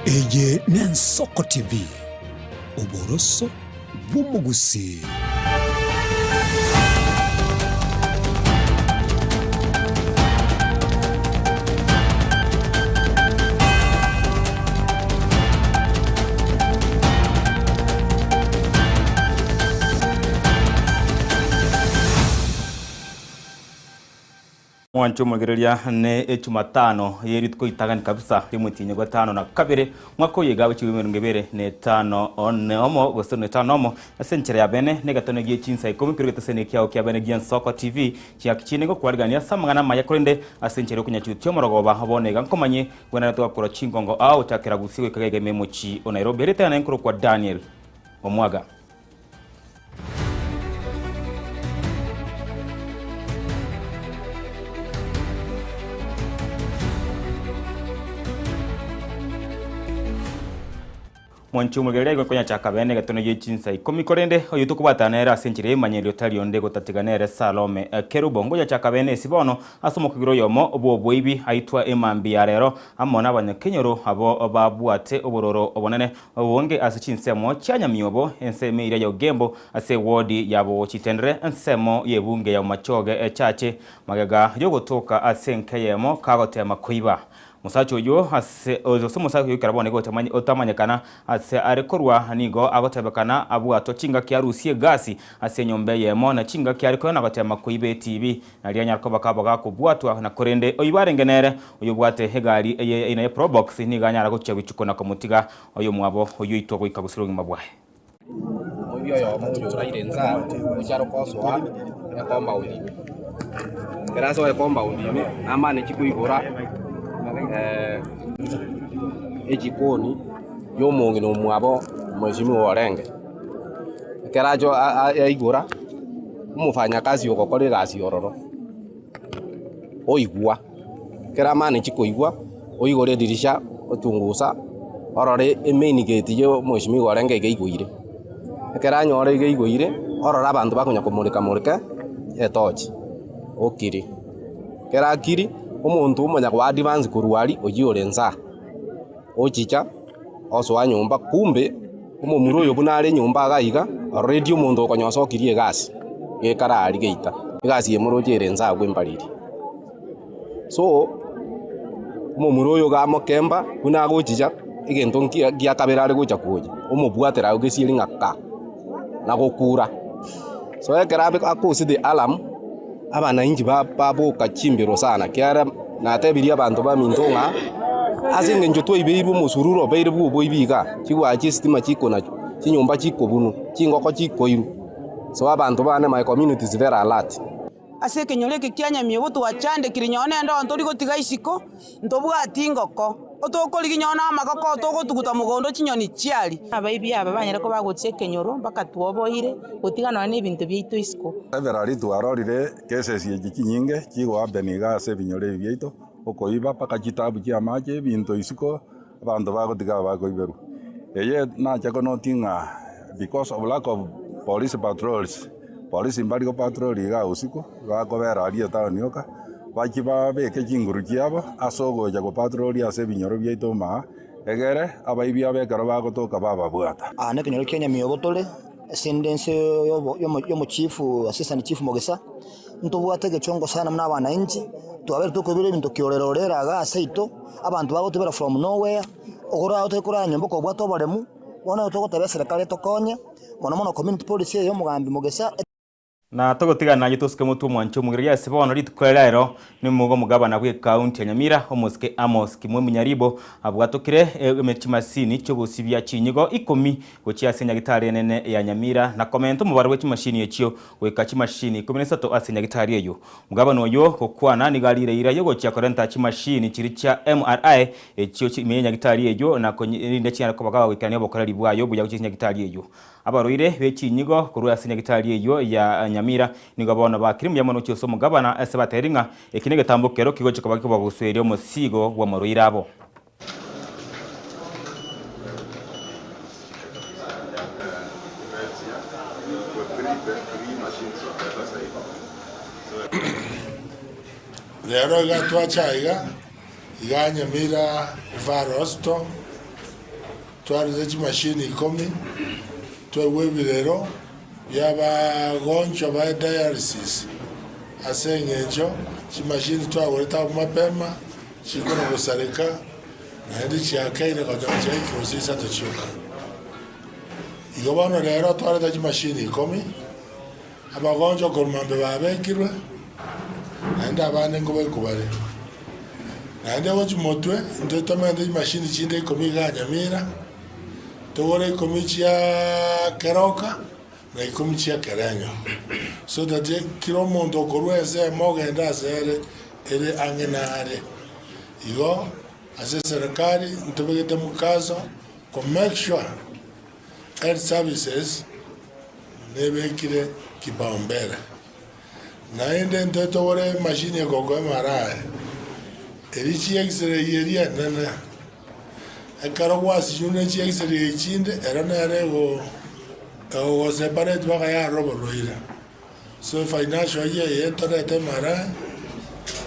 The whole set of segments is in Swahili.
Eye n'Ensoko TV oboroso bw'umugusi. Mwancho mugereria ne Jumatano yeri twitagani kabisa rimutinye gatano na kabiri mwako yegawe cy'ibirungebere ne 5 one omo gosto ne 5 omo asenchere ya bene ne gatone giye cinsa ikomi kirigete sene kyao kya bene giye Ensoko TV cyakicine go kwarigania samangana mayakorende asenchere kunyachutyo morogoba habonega nkomanye gwena twakora cingongo au takira gusiwe kagege memochi o Nairobi reta na enkro kwa Daniel Omwaga. Mwancho mugerego konya chakabene gatono yechinsa ikomi korende oyuto kubatanera asenchire manyelio talionde gotatiganere Salome Kerubongo ya chakabene sibono asomo kugiro yomo obwo ibi aitwa Emambi ya rero amona abanyakenyoro abo babwate obororo obonene wonge asichinsemo cyanyamyobo enseme ira yogembo ase wodi yabo chitendre ensemo yebunge ya machoge chache magaga yogotoka asenkeyemo kagotema kuiba musacho yo ase ozo musacho yo karabone go otamanyekana ase arekorwa nigo agotebekana abwato chinga kyarusie gasi ase nyombe yemo na chinga kyariko na gotema kuibe TV na lianya ko bakabaga kubwatwa na korende oyibarengenere oyubwate hegari ina probox ni ganyara go cyabicuko ko mutiga oyo mwabo oyo itwa go ikagusirungi mabwahe oyo yo mu urayirenza mucyaro koswa ya compound graso ya compound amane chikuigora ejikoni yomongi no mwabo mheshimiwa Warenge kerajo aigura umufanya kazi yokokore gasi ororo oigwa keramane chikoigwa oigore dirisha otungusa orore emeni gate yo mheshimiwa Warenge geiguire keranyo ore geiguire orora abantu bakunya kumurika etochi okiri kerakiri umuntu umanya kwa advance kuruari ojiyorenza ochicha oswa nyumba kumbe umumuro yo bunare nyumba agaiga radio muntu okonyosokirie gasi gekarari geita gasi yemuro jerenza gwembariri so umumuro yo gamo kemba kuna gochicha igento ngia kabirare gocha kuja umubwatera ugesieri ngaka na gokura so ekarabe akuside alarm abana inji babo kachimbiro sana kyara natebiria abantu bamintonga azinge njotwe ibeiru musururo beiru boibiga kiwa chistima chiko na chinyumba chiko bunu chingoko chiko iru so abantu bane my community is very alert ase kenyoleke kyanya myobo twachande kirinyone ndo ntori gotiga isiko ndobwati ngoko otokoli kinyona amagoko otogotuguta mugondo chinyoni chiali abaibi aba banyere ko bagotse kenyoro bakatwoboire gotigana n'ibintu byito isiko everari twarorire cases yikinyinge kigo abeniga ase binyore byito okoiba paka kitabu kya maje bintu isiko abantu bagotiga bagoiberu eye na chako notinga because of lack of police patrols police mbali ko patrol ga usiku bakobera ali taonioka bakiba beke kinguru kyabo asogo ya ko patrol ase binyoro byito ma egere abaibi abekaro bagotoka bababwata ne kenyoro Kenya miyobotole sendense yo chief assistant chief Mogesa ntobwate gechongo sana mna wananchi twabere tukobire bintu kyorerorera ga seito abantu bagotebera from nowhere ogora otekora nyombo ko bwato baremu bona otogotebe serikali tokonya mono community policy yo mugambi Mogesa na togotigana gituske mutu mwancho mugiria sibono ritkorero ni mugo mugabana gwe county ya Nyamira omoske Amos kimwe munyaribo abwatokire emechimasini cyo gusibya kinyigo 10 gochya senya gitari nene ya Nyamira na komento mubarwe chimashini yekyo weka chimashini 13 asenya gitari eyo mugabano yo kokwana ni galire ira yo gochya korenta chimashini chiri cha MRI ekyo chimenya gitari eyo na koninde cyane ko bagawa wikane bokorari bwayo bujya guchinya gitari eyo abaroire bekinyigo kurwa senya gitari eyo ya Nyamira nigabona bakirimu yamono cyo mugabana ese bateringa ekinege tambukero kigo cyakabaki baguswere umusigo wa maroira abo lero gatwa chaiga iganye mira varosto twarize chimashini 10 twewebirero yabagonjwa ba dialysis aseng'encho chimashini twagoreta mapema chikona gusarika naende chiakaire kajonja ikiosisa tochiuka igo bono rero twareta chimashini 10 abagonjwa korumambe babekirwe naende abane ngo bekubare naende gochimotwe ntotomende chimashini chinde 10 ga Nyamira togore 10 chia Keroka na 10 chia Kerenyo so that kiro mondo korweze mogenda asere ere angenare igo ase serikali ntobegete mukazo ko make sure health services nebekire kipaumbele naende ntotogore mashini ya gogo MRI erichi x-ray yeria nene ekaro wasi yune chi x-ray chinde era nere go separate baka ya robo loira so financial ye internet MRI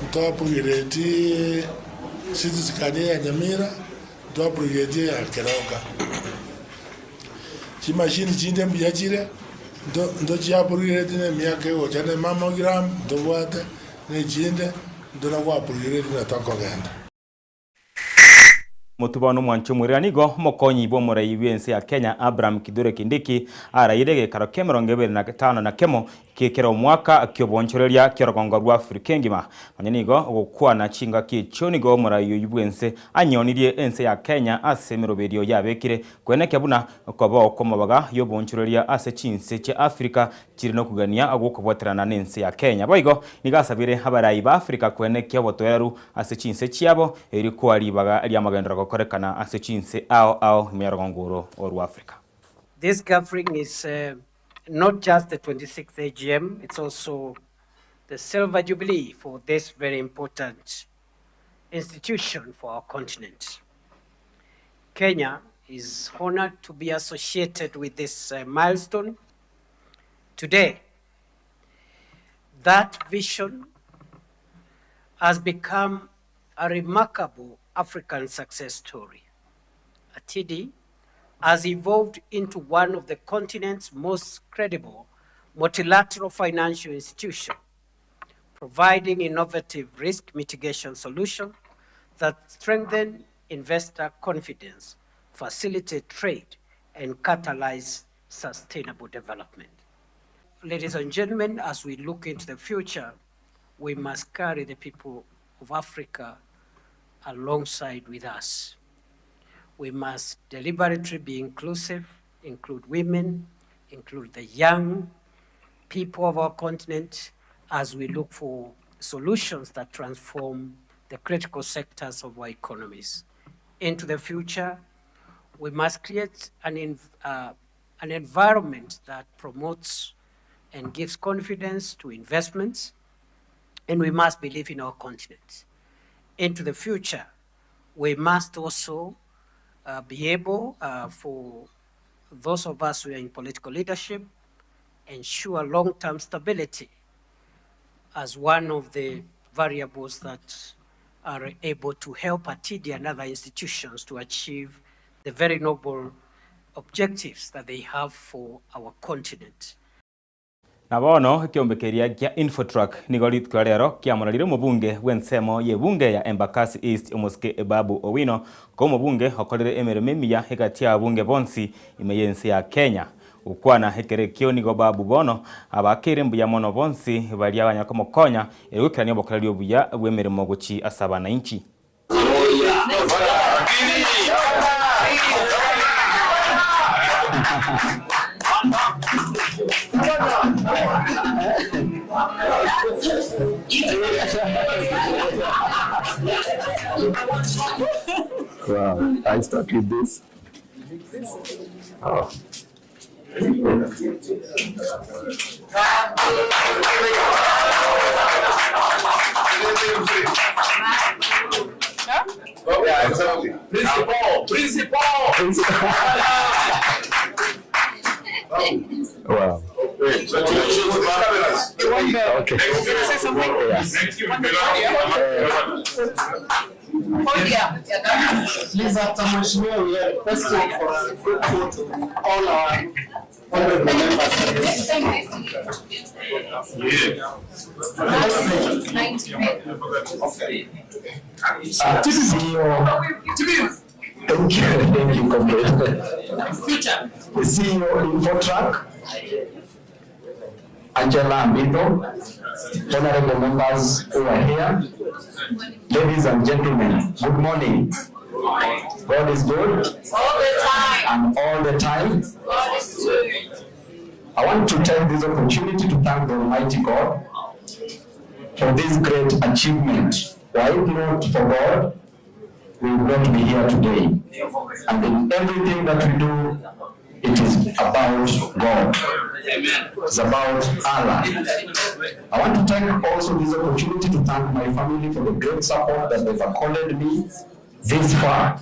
ntopugireti citizen ya Nyamira ntopugireti ya Keroka chi mashini chinde mbiyachire ndo chiapugireti ne miaka yo chane mammogram ndobwate ne chinde ndona gwapugireti na tokogenda mutubano mwancho mwiranigo mokonyi bo murai wense ya Kenya Abraham Kithure Kindiki araire gekaro kemerongo 25 na kemo kekero mwaka akiobonchoreria kiragongo rwa Afrika ngima manyanigo gukwana chinga kichonigo murai yubwense anyonirie ense ya Kenya asemeroberio yabekire kweneke buna kobo komabaga yobonchoreria ase chinse cha Afrika kirino kugania agukobwaterana nense ya Kenya boigo nigasabire habarai ba Afrika kweneke botoyaru ase chinse chiabo eri kwaribaga ryamagendera korekana ase chinse ao merongoro oru Africa. This gathering is not just the 26th AGM, it's also the silver jubilee for this very important institution for our continent. Kenya is honored to be associated with this milestone. Today, that vision has become a remarkable African success story. ATIDI has evolved into one of the continent's most credible multilateral financial institutions, providing innovative risk mitigation solutions that strengthen investor confidence, facilitate trade, and catalyze sustainable development. Ladies and gentlemen, as we look into the future, we must carry the people of Africa alongside with us. We must deliberately be inclusive, include women, include the young people of our continent as we look for solutions that transform the critical sectors of our economies. Into the future, we must create an environment that promotes and gives confidence to investments, and we must believe in our continent. Into the future, we must also be able, for those of us who are in political leadership, ensure long-term stability as one of the variables that are able to help ATIDI and other institutions to achieve the very noble objectives that they have for our continent. Nabono kiombekeria kia Infotrack nigorit kwa rero kia mwanalire mubunge wensemo ye bunge ya Embakasi East Omoske Babu Owino ko mubunge hokolere emerememia hegatia bunge bonsi imeyense ya Kenya ukwana hekere kio nigo Babu Bono abakire mbuya mono bonsi bali abanya komokonya erukirani obokorari obuya bwemeremo guchi asaba na inchi Wow, I start with this. Oh. Yeah, exactly. Principal. Wow. Okay, so Okay. Say something? Yes. Thank you. Please, after Mheshimiwa, we are requesting for a group photo. All our honorable members. Thank you, comrade. The CEO Infotrack, Angela Ambito, honorable members who are here, ladies and gentlemen, good morning. God is good all the time. And all the time. God is good. I want to take this opportunity to thank the Almighty God for this great achievement. Were it not for God, we would not be here today. And in everything that we do, it is about God. Amen. It's about Allah. I want to take also this opportunity to thank my family for the great support that they've accorded me this far,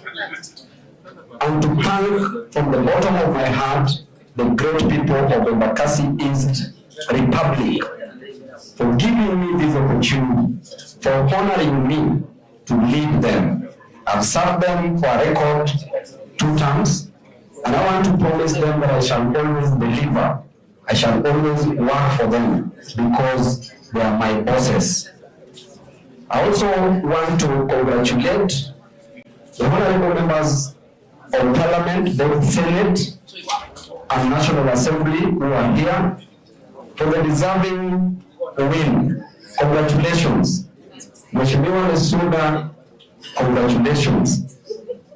and to thank from the bottom of my heart the great people of the Embakasi East Republic for giving me this opportunity, for honoring me to lead them. I've served them for a record 2 terms, and I want to promise them that I shall always deliver. I shall always work for them because they are my bosses. I also want to congratulate the honorable members of Parliament, both Senate and National Assembly, who are here for the deserving win. Congratulations. Mheshimiwa Lesuda, congratulations.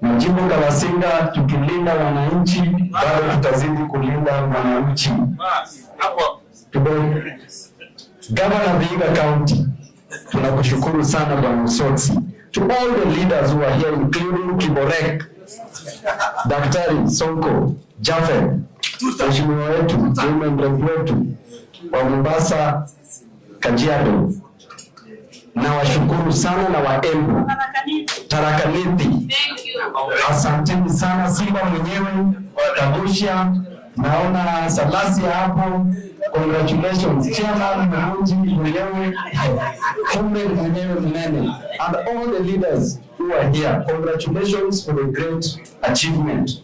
Majimbo Kalasinga, tukilinda wananchi, bado tutazidi kulinda wananchi. Governor Vihiga County, tunakushukuru sana Bwana Usotsi. To all the leaders who are here, including Kiborek, Daktari Sonko, Jafet, Mheshimiwa wetu, women rep wetu wa Mombasa, Kajiado, na washukuru sana na waembu Tharaka Nithi. Asanteni sana. Simba mwenyewe, Tabusha, naona Salasia hapo. Congratulations, Chairman Mwanji mwenyewe, Kumbe mwenyewe Mnene, and all the leaders who are here. Congratulations for the great achievement.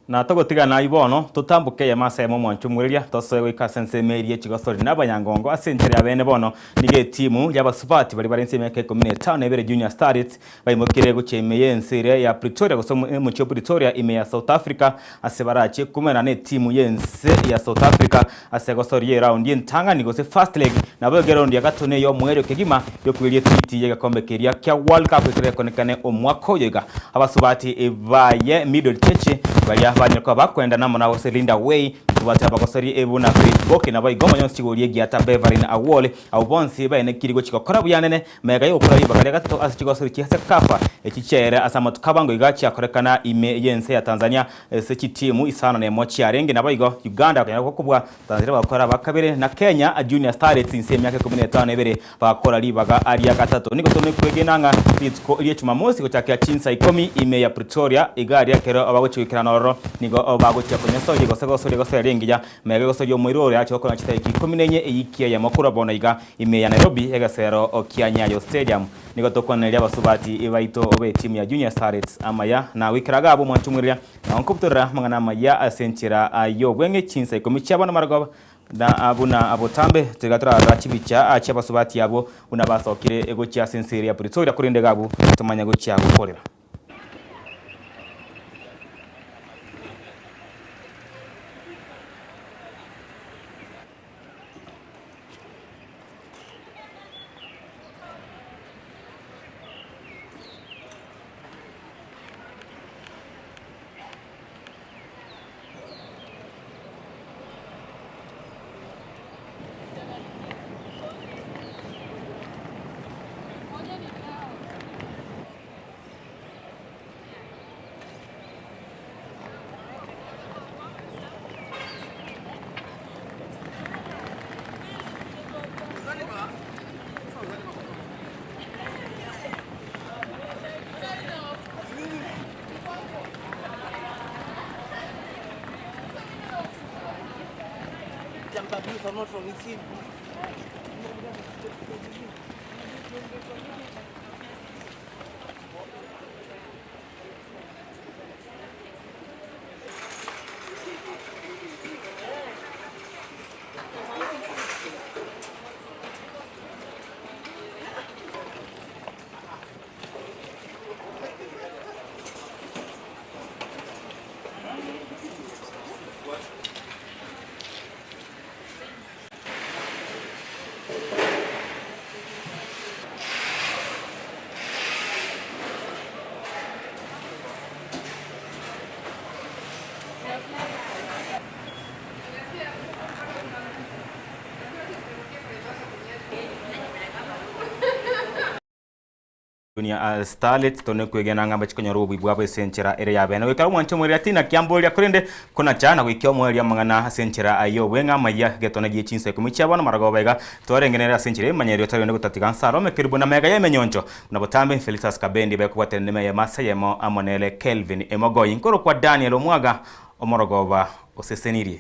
Na togotigana ibono tutambuke ya masemo mwanchumuriria tosoye wika sense merie chigosori nabanyangongo asentere abene bono nige timu y'abasupati bari barense meke 15 ebere Junior Stars bayimokire gucemeye ensere ya Pretoria gosomo mu cyo Pretoria ime ya South Africa asebarache kumena ne timu yense ya South Africa asegosori ye round y'intanga nigose first leg nabo round ya gatone yo mwero kegima yo kwiriye twiti ye gakombe keria kya World Cup kire konekane omwako yega abasubati ebaye middle teche bari abanyako bakwenda namona wose Linda Way tubata bakosori ebuna Facebook na bayigoma nyonse kigoriye giata Beverly Awole au bonsi bayene kirigo kikokora buyanene mega yo kuri bakare gato asikigosori cyase kafa ekicere asama tukabango igachi akorekana ime yense ya Tanzania se kitimu isana ne mochi arenge na bayigo Uganda kanyako kubwa Tanzania bakora bakabere na Kenya Junior Stars inse myaka 15 ebere bakora libaga ari ya gatatu niko tone kwegenanga bitko iliye chumamosi gutaka chinsa 10 ime ya Pretoria igari yakero abagochikirana oro nigo bagocha kunyaso yigosego rengiya mege gosoyo mwirore acho kona chitaiki 14 eyikia ya makura bona iga ime ya Nairobi egasero okianyayo stadium nigo tokwana lya basubati ibaito obe timu ya Junior Stars amaya na wikiraga abo mwanchumurira na onkoputora mangana maya asenchira ayo bwenge chinsa ikomicha bana maragoba na abuna abotambe tegatara rachibicha acha basubati yabo unabasokire ego cha senseri ya Pretoria kurinde gabu tumanya go cha gukorera. Not from within. Dunia Starlet tone kwegena ngamba chikonyo rubu bwabo esenchera ere yabene wekara mwancho mweri atina kiamboria kurende kuna chana kwikyo mweri amangana asenchera ayo wenga maya getona gichinse kumicha bana marago bega torengenera senchera manyeri otari ndo gutatiga Salome Kerubo na mega yemenyoncho na botambe Felicitas Kabendi beko watene ya masayemo amonele Kelvin Emogoyi nkoro kwa Daniel Omwaga omorogoba osesenirie